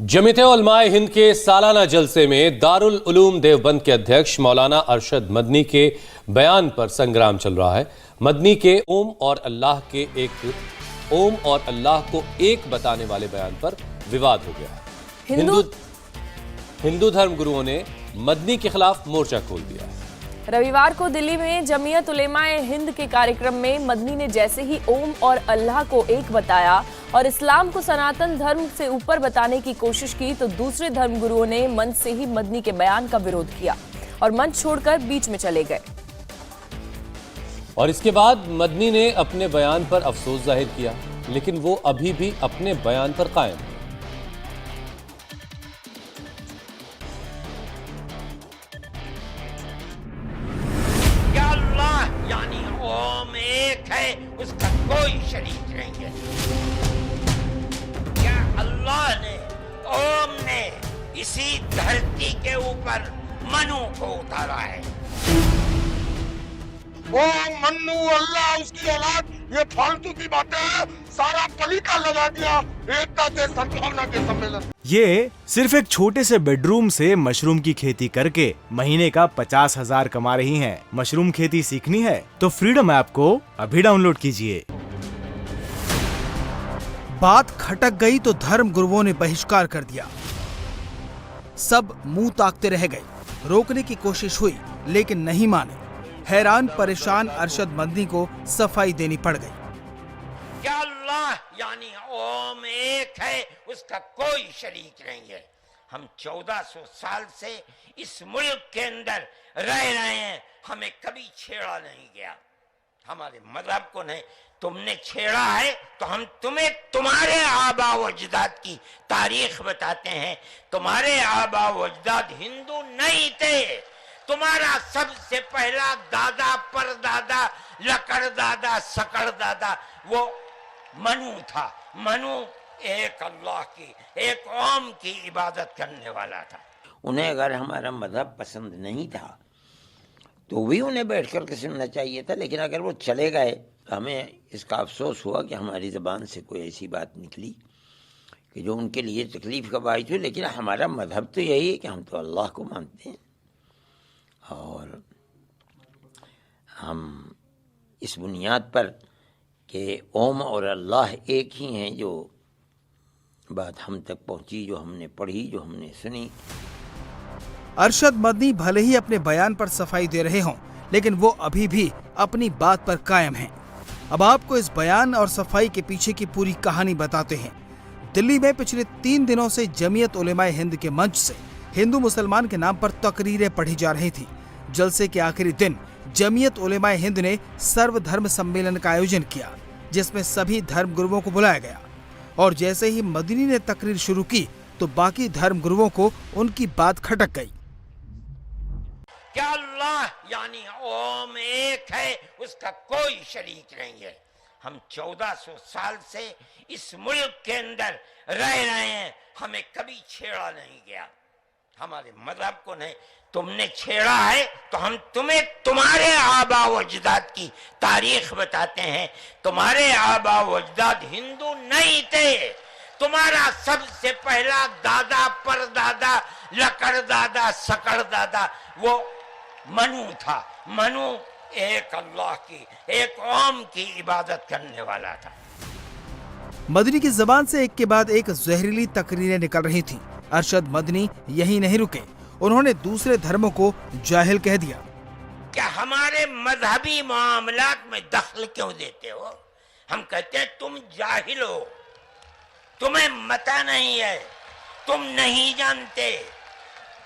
जमीयत उलमाए हिंद के सालाना जलसे में दारुल उलूम देवबंद के अध्यक्ष मौलाना अरशद मदनी के बयान पर संग्राम चल रहा है। मदनी के ओम और अल्लाह को एक बताने वाले बयान पर विवाद हो गया है। हिंदू धर्म गुरुओं ने मदनी के खिलाफ मोर्चा खोल दिया है। रविवार को दिल्ली में जमीयत उलेमाए हिंद के कार्यक्रम में मदनी ने जैसे ही ओम और अल्लाह को एक बताया और इस्लाम को सनातन धर्म से ऊपर बताने की कोशिश की तो दूसरे धर्म गुरुओं ने मंच से ही मदनी के बयान का विरोध किया और मंच छोड़कर बीच में चले गए। और इसके बाद मदनी ने अपने बयान पर अफसोस जाहिर किया, लेकिन वो अभी भी अपने बयान पर कायम है। यानी ओम एक है, उसका कोई शरीक नहीं है। क्या अल्लाह ने, ओम ने इसी धरती के ऊपर मनु को उतारा है? ओम मन्नू अल्लाह उसकी औलाद, ये फालतू की बातें हैं। सारा कलीका लगा दिया एकता के सद्भावना के सम्मेलन। ये सिर्फ एक छोटे से बेडरूम से मशरूम की खेती करके महीने का 50,000 कमा रही हैं। मशरूम खेती सीखनी है तो फ्रीडम ऐप को अभी डाउनलोड कीजिए। बात खटक गई तो धर्म गुरुओं ने बहिष्कार कर दिया। सब मुंह ताकते रह गए। रोकने की कोशिश हुई लेकिन नहीं माने। हैरान परेशान अरशद मदनी को सफाई देनी पड़ गई। क्या अल्लाह यानी ओम एक है, उसका कोई शरीक नहीं है। हम 1400 साल से इस मुल्क के अंदर रह रहे हैं, हमें कभी छेड़ा नहीं गया। हमारे मजहब को नहीं तुमने छेड़ा है तो हम तुम्हें तुम्हारे आबा व अजदाद की तारीख बताते हैं। तुम्हारे आबा व अजदाद हिंदू नहीं थे। तुम्हारा सबसे पहला दादा परदादा लकड़ दादा सकड़ दादा वो मनु था। मनु एक अल्लाह की, एक ओम की इबादत करने वाला था। उन्हें अगर हमारा मजहब पसंद नहीं था तो भी उन्हें बैठ कर के सुनना चाहिए था, लेकिन अगर वो चले गए तो हमें इसका अफसोस हुआ कि हमारी ज़बान से कोई ऐसी बात निकली कि जो उनके लिए तकलीफ़ का बाइस हो। लेकिन हमारा मजहब तो यही है कि हम तो अल्लाह को मानते हैं और हम इस बुनियाद पर कि ओम और अल्लाह एक ही हैं, जो बात हम तक पहुंची, जो हमने पढ़ी, जो हमने सुनी। अरशद मदनी भले ही अपने बयान पर सफाई दे रहे हों, लेकिन वो अभी भी अपनी बात पर कायम हैं। अब आपको इस बयान और सफाई के पीछे की पूरी कहानी बताते हैं। दिल्ली में पिछले 3 दिनों से जमीयत उलेमाए हिंद के मंच से हिंदू मुसलमान के नाम पर तकरीरें पढ़ी जा रही थी। जलसे के आखिरी दिन जमीयत उलेमाए हिंद ने सर्वधर्म सम्मेलन का आयोजन किया, जिसमें सभी धर्म गुरुओं को बुलाया गया। और जैसे ही मदनी ने तकरीर शुरू की तो बाकी धर्म गुरुओं को उनकी बात खटक गई। क्या अल्लाह यानी ओम एक है, उसका कोई शरीक नहीं है। हम 1400 साल से इस मुल्क के अंदर रह रहे हैं, हमें कभी छेड़ा नहीं गया। हमारे मजहब को नहीं तुमने छेड़ा है तो हम तुम्हें तुम्हारे आबा व अजदाद की तारीख बताते हैं। तुम्हारे आबा व अजदाद हिंदू नहीं थे। तुम्हारा सबसे पहला दादा परदादा लकड़ दादा सकड़ दादा वो मनु था। मनु एक अल्लाह की, एक ओम की इबादत करने वाला था। मदनी की जबान से एक के बाद एक जहरीली तकरीरें निकल रही थीं। अरशद मदनी यही नहीं रुके, उन्होंने दूसरे धर्मों को जाहिल कह दिया। क्या हमारे मजहबी मामलात में दखल क्यों देते हो? हम कहते हैं तुम जाहिल हो, तुम्हें पता नहीं है, तुम नहीं जानते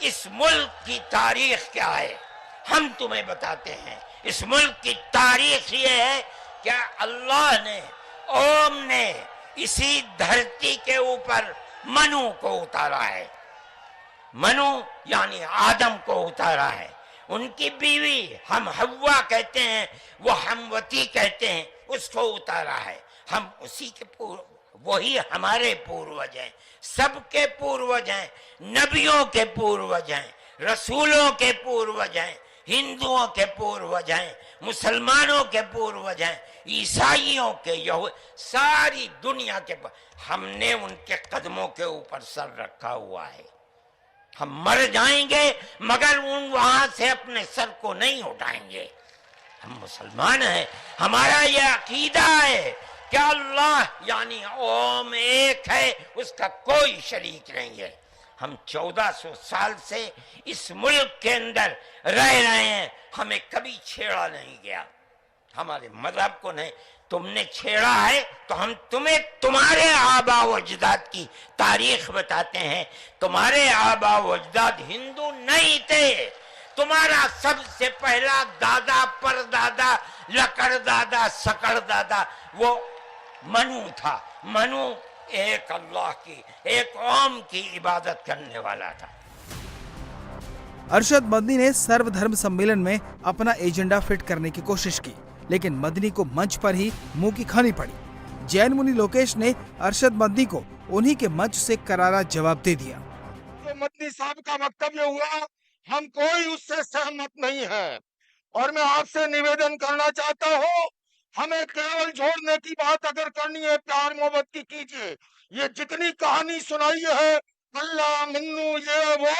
इस मुल्क की तारीख क्या है। हम तुम्हें बताते हैं इस मुल्क की तारीख ये है क्या अल्लाह ने, ओम ने इसी धरती के ऊपर मनु को उतारा है। मनु यानी आदम को उतारा है। उनकी बीवी हम हव्वा कहते हैं, वो हमवती कहते हैं, उसको उतारा है। हम उसी के वही हमारे पूर्वज हैं, सबके पूर्वज हैं, नबियों के पूर्वज हैं, रसूलों के पूर्वज हैं, हिंदुओं के पूर्वज हैं, मुसलमानों के पूर्वज हैं। ईसाइयों के, यहूद, सारी दुनिया के, हमने उनके कदमों के ऊपर सर रखा हुआ है। हम मर जाएंगे मगर वहां से अपने सर को नहीं उठाएंगे। हम मुसलमान हैं, हमारा यह अकीदा है कि अल्लाह यानी ओम एक है, उसका कोई शरीक नहीं है। हम 1400 साल से इस मुल्क के अंदर रह रहे हैं, हमें कभी छेड़ा नहीं गया, हमारे मजहब को नहीं। तुमने छेड़ा है तो हम तुम्हें तुम्हारे आबा व अजदाद की तारीख बताते हैं। तुम्हारे आबा व अजदाद हिंदू नहीं थे। तुम्हारा सबसे पहला दादा, परदादा, लकड़ दादा, सकड़ दादा वो मनु था। मनु एक अल्लाह की, एक ओम की इबादत करने वाला था। अरशद मदनी ने सर्वधर्म सम्मेलन में अपना एजेंडा फिट करने की कोशिश की, लेकिन मदनी को मंच पर ही मुंह की खानी पड़ी। जैन मुनि लोकेश ने अरशद मदनी को उन्हीं के मंच से करारा जवाब दे दिया। जो मदनी साहब का वक्तव्य हुआ, हम कोई उससे सहमत नहीं है और मैं आपसे निवेदन करना चाहता हूँ, हमें केवल जोड़ने की बात अगर करनी है, प्यार मोहब्बत की कीजिए। ये जितनी कहानी सुनाई है अल्लाह मन्नू ये वो,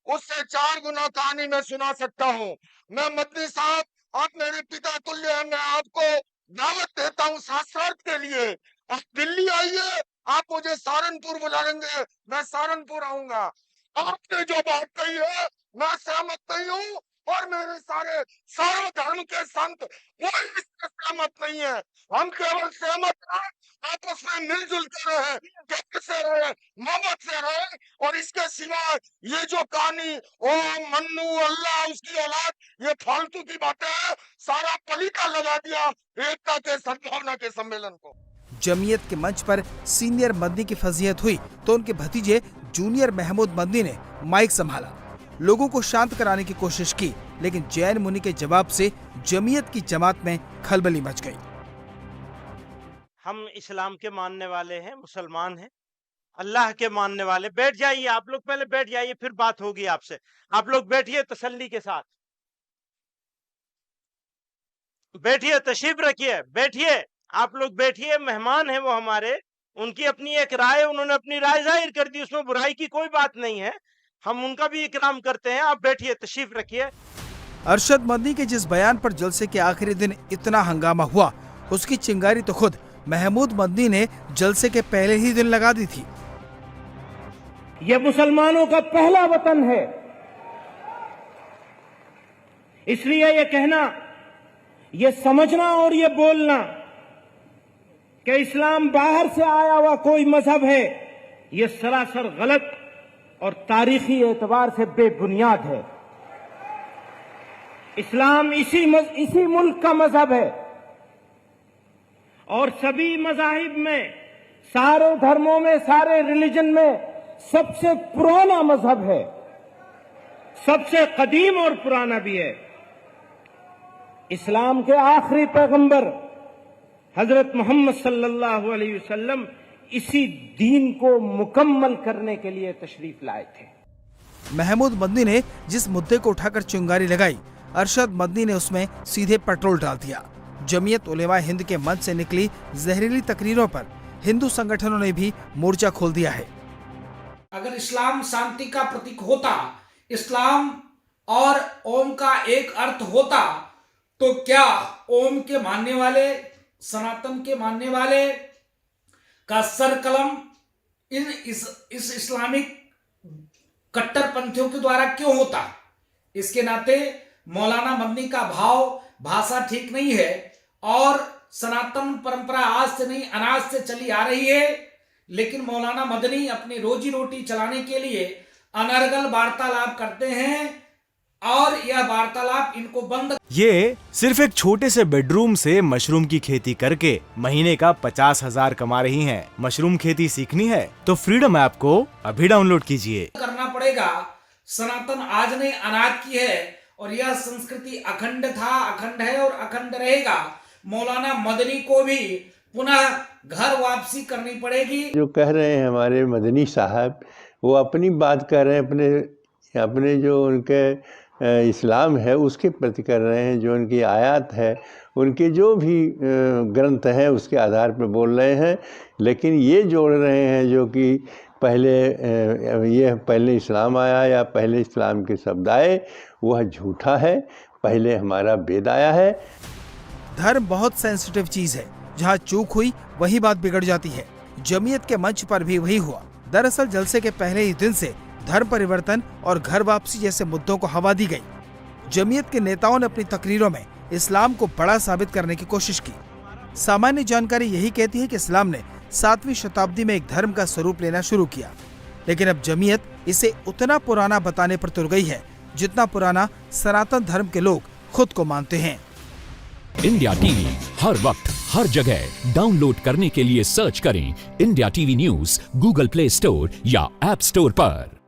उससे 4 गुना कहानी मैं सुना सकता हूँ। मैं मदनी साहब, आप मेरे पिता तुल्य हैं, मैं आपको दावत देता हूँ शास्त्रार्थ के लिए। आप दिल्ली आइए, आप मुझे सहारनपुर बुलाएंगे, मैं सहारनपुर आऊंगा। आपने जो बात कही है मैं सहमत नहीं हूँ और मेरे सारे सर्वधर्म के संत वो इससे सहमत नहीं है। हम केवल सहमत हैं, आपस में मिलजुल कर रहे, प्यार से रहे, मोहब्बत से रहे, और इसके सिवा ये जो कहानी ओम मन्नू अल्लाह उसकी औलाद, ये फालतू की बातें हैं। सारा पलीका लगा दिया एकता के सद्भावना के सम्मेलन को। जमीयत के मंच पर सीनियर मदनी की फजीहत हुई तो उनके भतीजे जूनियर महमूद मदनी ने माइक संभाला, लोगों को शांत कराने की कोशिश की, लेकिन जैन मुनि के जवाब से जमीयत की जमात में खलबली मच गई। हम इस्लाम के मानने वाले हैं, मुसलमान हैं, अल्लाह के मानने वाले। बैठ जाइए, आप लोग पहले बैठ जाइए, फिर बात होगी आपसे। आप लोग बैठिए तसल्ली के साथ, बैठिए, तशरीफ रखिए, बैठिए, आप लोग बैठिए। मेहमान हैं वो हमारे, उनकी अपनी एक राय, उन्होंने अपनी राय जाहिर कर दी, उसमें बुराई की कोई बात नहीं है, हम उनका भी इकराम करते हैं। आप बैठिए, तशरीफ रखिए। अरशद मदनी के जिस बयान पर जलसे के आखिरी दिन इतना हंगामा हुआ, उसकी चिंगारी तो खुद महमूद मदनी ने जलसे के पहले ही दिन लगा दी थी। ये मुसलमानों का पहला वतन है, इसलिए ये कहना, ये समझना और ये बोलना कि इस्लाम बाहर से आया हुआ कोई मजहब है, ये सरासर गलत और तारीखी एतबार से बेबुनियाद है। इस्लाम इसी मुल्क का मजहब है और सभी मजाहिब में, सारे धर्मों में, सारे रिलीजन में सबसे पुराना मजहब है, सबसे कदीम और पुराना भी है। इस्लाम के आखिरी पैगंबर हजरत मोहम्मद सल्लल्लाहु अलैहि वसल्लम इसी दीन को मुकम्मल करने के लिए तशरीफ लाए थे। महमूद मदनी ने जिस मुद्दे को उठाकर चिंगारी लगाई, अरशद मदनी ने उसमें सीधे पेट्रोल डाल दिया। जमीयत उलेमा हिंद के मंच से निकली जहरीली तकरीरों पर हिंदू संगठनों ने भी मोर्चा खोल दिया है। अगर इस्लाम शांति का प्रतीक होता, इस्लाम और ओम का एक अर्थ होता, तो क्या ओम के मानने वाले, सनातन के मानने वाले का सर कलम इस इस्लामिक कट्टरपंथियों के द्वारा क्यों होता? इसके नाते मौलाना मदनी का भाषा ठीक नहीं है और सनातन परंपरा आज से नहीं अनाज से चली आ रही है, लेकिन मौलाना मदनी अपनी रोजी रोटी चलाने के लिए अनर्गल वार्तालाप करते हैं और यह वार्तालाप इनको बंद। ये सिर्फ एक छोटे से बेडरूम से मशरूम की खेती करके महीने का 50,000 कमा रही हैं। मशरूम खेती सीखनी है तो फ्रीडम ऐप को अभी डाउनलोड कीजिए। करना पड़ेगा। सनातन आज नहीं अनाज की है और यह संस्कृति अखंड था, अखंड है और अखंड रहेगा। मौलाना मदनी को भी पुनः घर वापसी करनी पड़ेगी। जो कह रहे हैं हमारे मदनी साहब, वो अपनी बात कर रहे हैं, अपने जो उनके इस्लाम है उसके प्रति कर रहे हैं, जो उनकी आयत है, उनके जो भी ग्रंथ हैं उसके आधार पर बोल रहे हैं। लेकिन ये जोड़ रहे हैं जो कि पहले इस्लाम आया या पहले इस्लाम के शब्द आए, वह झूठा है। पहले हमारा वेद आया है। धर्म बहुत सेंसिटिव चीज है, जहाँ चूक हुई वही बात बिगड़ जाती है। जमीयत के मंच पर भी वही हुआ। दरअसल जलसे के पहले ही दिन से धर्म परिवर्तन और घर वापसी जैसे मुद्दों को हवा दी गई। जमीयत के नेताओं ने अपनी तकरीरों में इस्लाम को बड़ा साबित करने की कोशिश की। सामान्य जानकारी यही कहती है कि इस्लाम ने 7वीं शताब्दी में एक धर्म का स्वरूप लेना शुरू किया, लेकिन अब जमीयत इसे उतना पुराना बताने पर तुल गई है जितना पुराना सनातन धर्म के लोग खुद को मानते हैं। इंडिया टीवी हर वक्त हर जगह डाउनलोड करने के लिए सर्च करें India TV news Google play store या ऐप स्टोर पर।